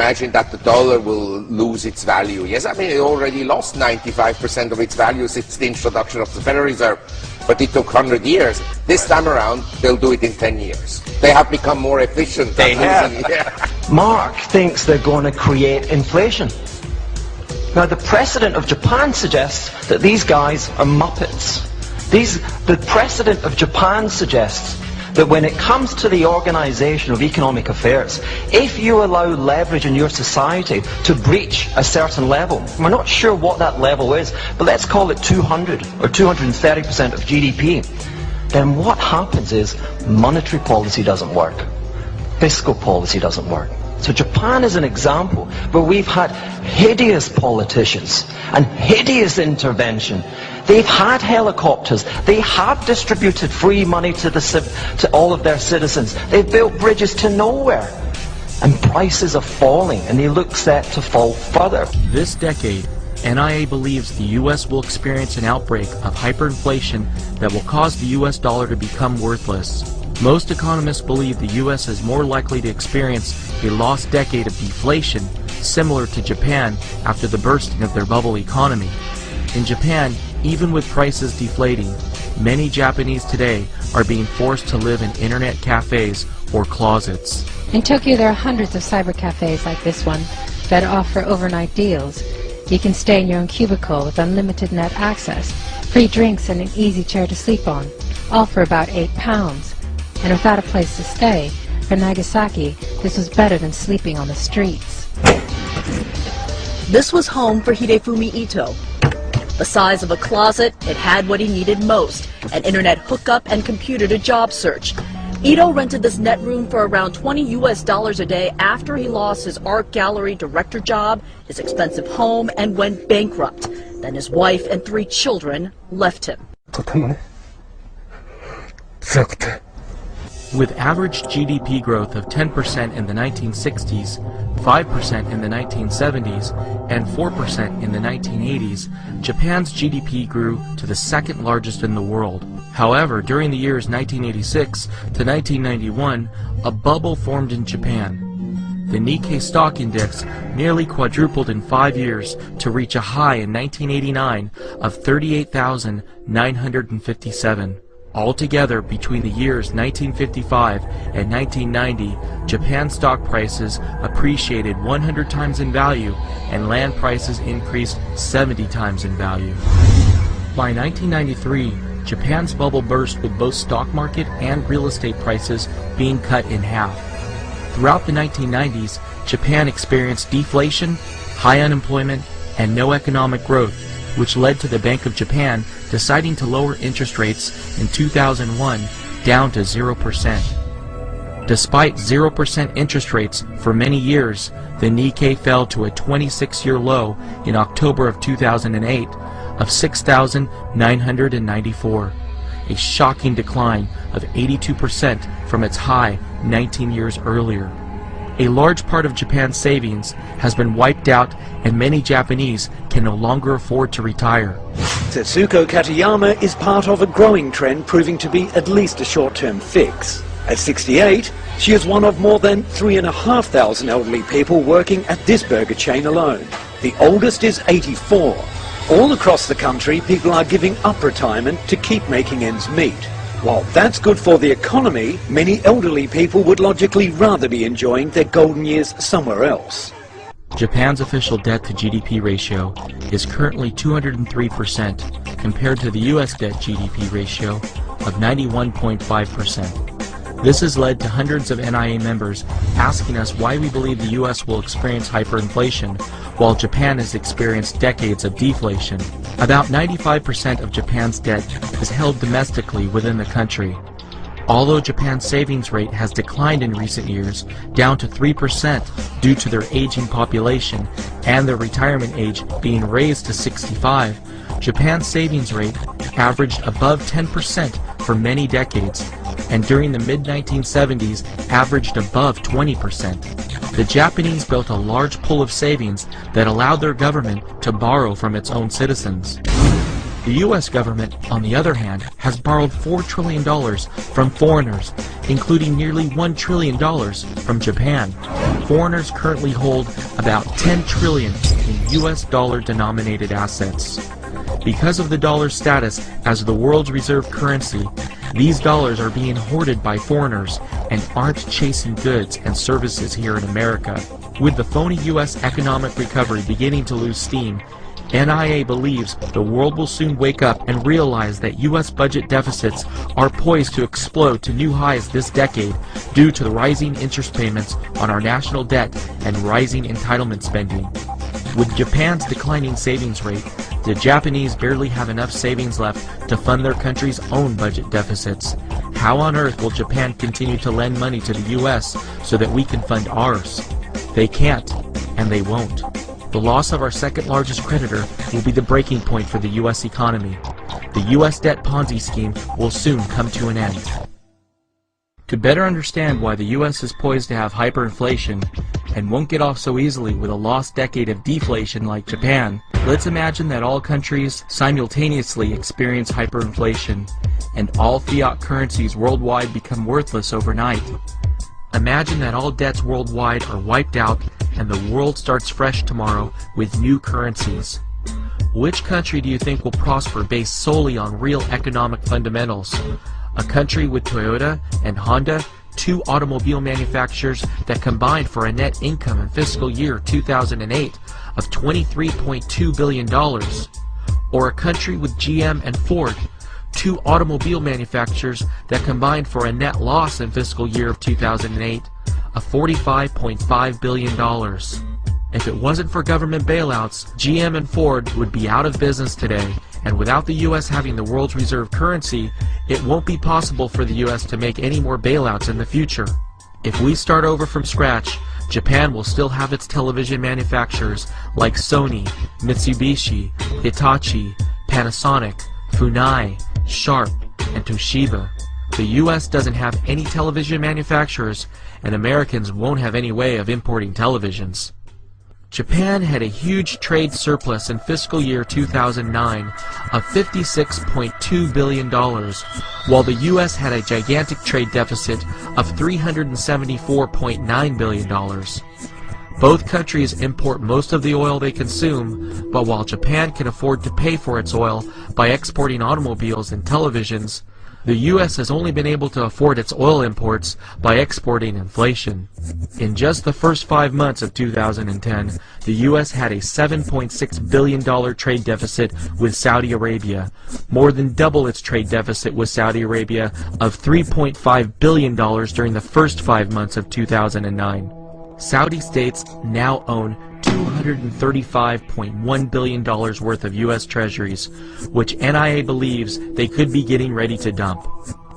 imagine that the dollar will lose its value. Yes, I mean, it already lost 95% of its value since the introduction of the Federal Reserve, but it took 100 years. This time around, they'll do it in 10 years. They have become more efficient. They have. Yeah. Mark thinks they're going to create inflation. Now, the precedent of Japan suggests that these guys are muppets. The precedent of Japan suggests that when it comes to the organization of economic affairs, if you allow leverage in your society to breach a certain level, we're not sure what that level is, but let's call it 200 or 230% of GDP, then what happens is monetary policy doesn't work. Fiscal policy doesn't work. So Japan is an example where we've had hideous politicians and hideous intervention. They've had helicopters. They have distributed free money to all of their citizens. They've built bridges to nowhere. And prices are falling, and they look set to fall further. This decade, NIA believes the U.S. will experience an outbreak of hyperinflation that will cause the U.S. dollar to become worthless. Most economists believe the U.S. is more likely to experience a lost decade of deflation, similar to Japan after the bursting of their bubble economy. In Japan, even with prices deflating, many Japanese today are being forced to live in internet cafes or closets. In Tokyo, there are hundreds of cyber cafes like this one that offer overnight deals. You can stay in your own cubicle with unlimited net access, free drinks and an easy chair to sleep on, all for about £8. And without a place to stay, for Nagasaki, this was better than sleeping on the streets. This was home for Hidefumi Ito. The size of a closet, it had what he needed most, an internet hookup and computer to job search. Ito rented this net room for around $20 a day after he lost his art gallery director job, his expensive home, and went bankrupt. Then his wife and 3 children left him. With average GDP growth of 10% in the 1960s, 5% in the 1970s, and 4% in the 1980s, Japan's GDP grew to the second largest in the world. However, during the years 1986 to 1991, a bubble formed in Japan. The Nikkei stock index nearly quadrupled in 5 years to reach a high in 1989 of 38,957. Altogether, between the years 1955 and 1990, Japan's stock prices appreciated 100 times in value and land prices increased 70 times in value. By 1993, Japan's bubble burst with both stock market and real estate prices being cut in half. Throughout the 1990s, Japan experienced deflation, high unemployment, and no economic growth, which led to the Bank of Japan deciding to lower interest rates in 2001 down to 0%. Despite 0% interest rates for many years, the Nikkei fell to a 26-year low in October of 2008 of 6,994, a shocking decline of 82% from its high 19 years earlier. A large part of Japan's savings has been wiped out, and many Japanese can no longer afford to retire. Setsuko Katayama is part of a growing trend proving to be at least a short-term fix. At 68, she is one of more than 3,500 elderly people working at this burger chain alone. The oldest is 84. All across the country, people are giving up retirement to keep making ends meet. While that's good for the economy, many elderly people would logically rather be enjoying their golden years somewhere else. Japan's official debt-to-GDP ratio is currently 203% compared to the U.S. debt-GDP ratio of 91.5%. This has led to hundreds of NIA members asking us why we believe the U.S. will experience hyperinflation while Japan has experienced decades of deflation. About 95% of Japan's debt is held domestically within the country. Although Japan's savings rate has declined in recent years, down to 3% due to their aging population and their retirement age being raised to 65, Japan's savings rate averaged above 10% for many decades, and during the mid-1970s averaged above 20%. The Japanese built a large pool of savings that allowed their government to borrow from its own citizens. The U.S. government, on the other hand, has borrowed $4 trillion from foreigners, including nearly $1 trillion from Japan. Foreigners currently hold about $10 trillion in U.S. dollar-denominated assets. Because of the dollar's status as the world's reserve currency, these dollars are being hoarded by foreigners and aren't chasing goods and services here in America. With the phony U.S. economic recovery beginning to lose steam, NIA believes the world will soon wake up and realize that U.S. budget deficits are poised to explode to new highs this decade due to the rising interest payments on our national debt and rising entitlement spending. With Japan's declining savings rate, the Japanese barely have enough savings left to fund their country's own budget deficits. How on earth will Japan continue to lend money to the U.S. so that we can fund ours? They can't, and they won't. The loss of our second largest creditor will be the breaking point for the U.S. economy. The U.S. debt Ponzi scheme will soon come to an end. To better understand why the U.S. is poised to have hyperinflation and won't get off so easily with a lost decade of deflation like Japan, let's imagine that all countries simultaneously experience hyperinflation and all fiat currencies worldwide become worthless overnight. Imagine that all debts worldwide are wiped out and the world starts fresh tomorrow with new currencies. Which country do you think will prosper based solely on real economic fundamentals? A country with Toyota and Honda, two automobile manufacturers that combined for a net income in fiscal year 2008 of $23.2 billion? Or a country with GM and Ford, two automobile manufacturers that combined for a net loss in fiscal year of 2008 of $45.5 billion. If it wasn't for government bailouts, GM and Ford would be out of business today, and without the U.S. having the world's reserve currency, it won't be possible for the U.S. to make any more bailouts in the future. If we start over from scratch, Japan will still have its television manufacturers like Sony, Mitsubishi, Hitachi, Panasonic, Funai, Sharp, and Toshiba. The U.S. doesn't have any television manufacturers, and Americans won't have any way of importing televisions. Japan had a huge trade surplus in fiscal year 2009 of $56.2 billion, while the U.S. had a gigantic trade deficit of $374.9 billion. Both countries import most of the oil they consume, but while Japan can afford to pay for its oil by exporting automobiles and televisions, the U.S. has only been able to afford its oil imports by exporting inflation. In just the first 5 months of 2010, the U.S. had a $7.6 billion trade deficit with Saudi Arabia, more than double its trade deficit with Saudi Arabia of $3.5 billion during the first 5 months of 2009. Saudi states now own $235.1 billion worth of U.S. treasuries, which NIA believes they could be getting ready to dump.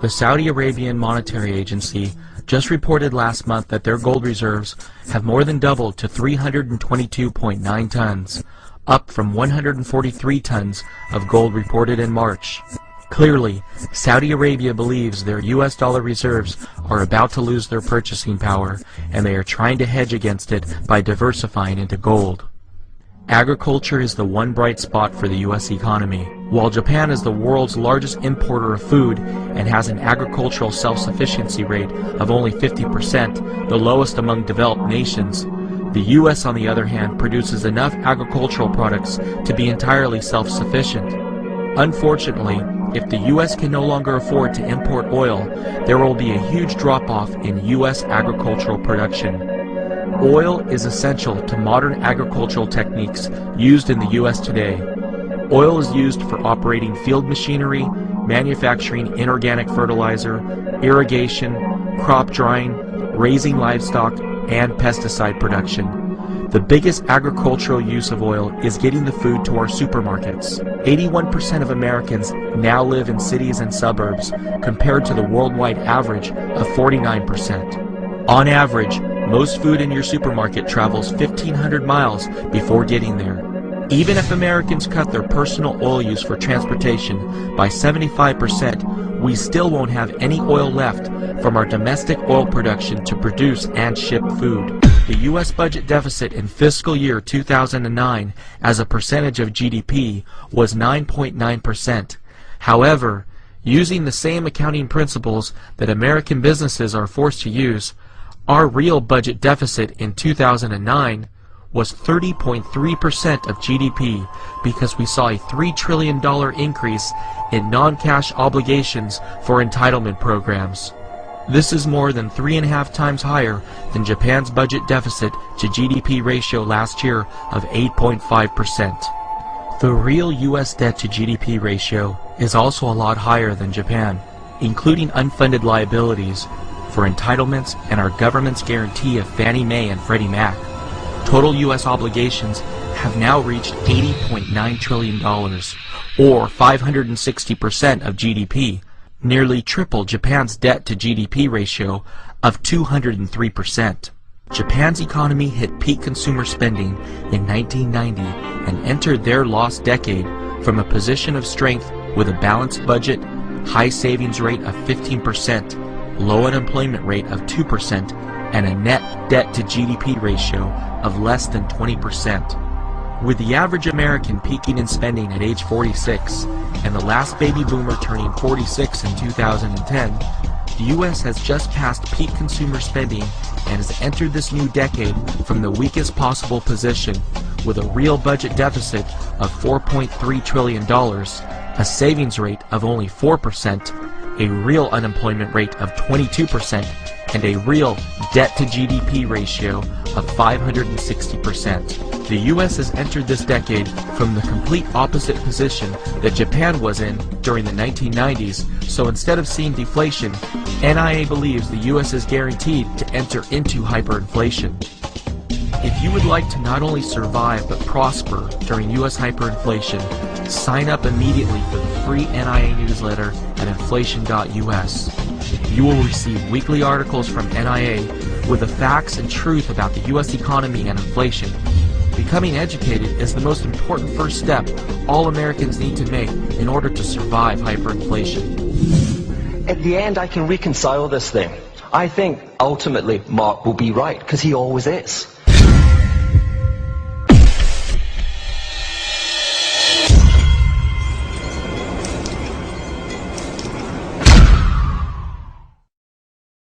The Saudi Arabian Monetary Agency just reported last month that their gold reserves have more than doubled to 322.9 tons, up from 143 tons of gold reported in March. Clearly, Saudi Arabia believes their U.S. dollar reserves are about to lose their purchasing power, and they are trying to hedge against it by diversifying into gold. Agriculture is the one bright spot for the U.S. economy. While Japan is the world's largest importer of food and has an agricultural self-sufficiency rate of only 50%, the lowest among developed nations, the U.S. on the other hand produces enough agricultural products to be entirely self-sufficient. Unfortunately, if the U.S. can no longer afford to import oil, there will be a huge drop-off in U.S. agricultural production. Oil is essential to modern agricultural techniques used in the U.S. today. Oil is used for operating field machinery, manufacturing inorganic fertilizer, irrigation, crop drying, raising livestock, and pesticide production. The biggest agricultural use of oil is getting the food to our supermarkets. 81% of Americans now live in cities and suburbs, compared to the worldwide average of 49%. On average, most food in your supermarket travels 1,500 miles before getting there. Even if Americans cut their personal oil use for transportation by 75%, we still won't have any oil left from our domestic oil production to produce and ship food. The U.S. budget deficit in fiscal year 2009 as a percentage of GDP was 9.9%. However, using the same accounting principles that American businesses are forced to use, our real budget deficit in 2009 was 30.3% of GDP because we saw a $3 trillion increase in non-cash obligations for entitlement programs. This is more than 3.5 times higher than Japan's budget deficit to GDP ratio last year of 8.5%. The real U.S. debt to GDP ratio is also a lot higher than Japan, including unfunded liabilities for entitlements and our government's guarantee of Fannie Mae and Freddie Mac. Total U.S. obligations have now reached $80.9 trillion, or 560% of GDP, nearly triple Japan's debt to GDP ratio of 203%. Japan's economy hit peak consumer spending in 1990 and entered their lost decade from a position of strength with a balanced budget, high savings rate of 15%, low unemployment rate of 2%, and a net debt to GDP ratio of less than 20%. With the average American peaking in spending at age 46 and the last baby boomer turning 46 in 2010, the U.S. has just passed peak consumer spending and has entered this new decade from the weakest possible position with a real budget deficit of $4.3 trillion, a savings rate of only 4%, a real unemployment rate of 22%, and a real debt to GDP ratio of 560%. The U.S. has entered this decade from the complete opposite position that Japan was in during the 1990s, so instead of seeing deflation, NIA believes the U.S. is guaranteed to enter into hyperinflation. If you would like to not only survive but prosper during U.S. hyperinflation, sign up immediately for the free NIA newsletter at inflation.us. You will receive weekly articles from NIA with the facts and truth about the U.S. economy and inflation. Becoming educated is the most important first step all Americans need to make in order to survive hyperinflation. At the end, I can reconcile this thing. I think ultimately Mark will be right, because he always is.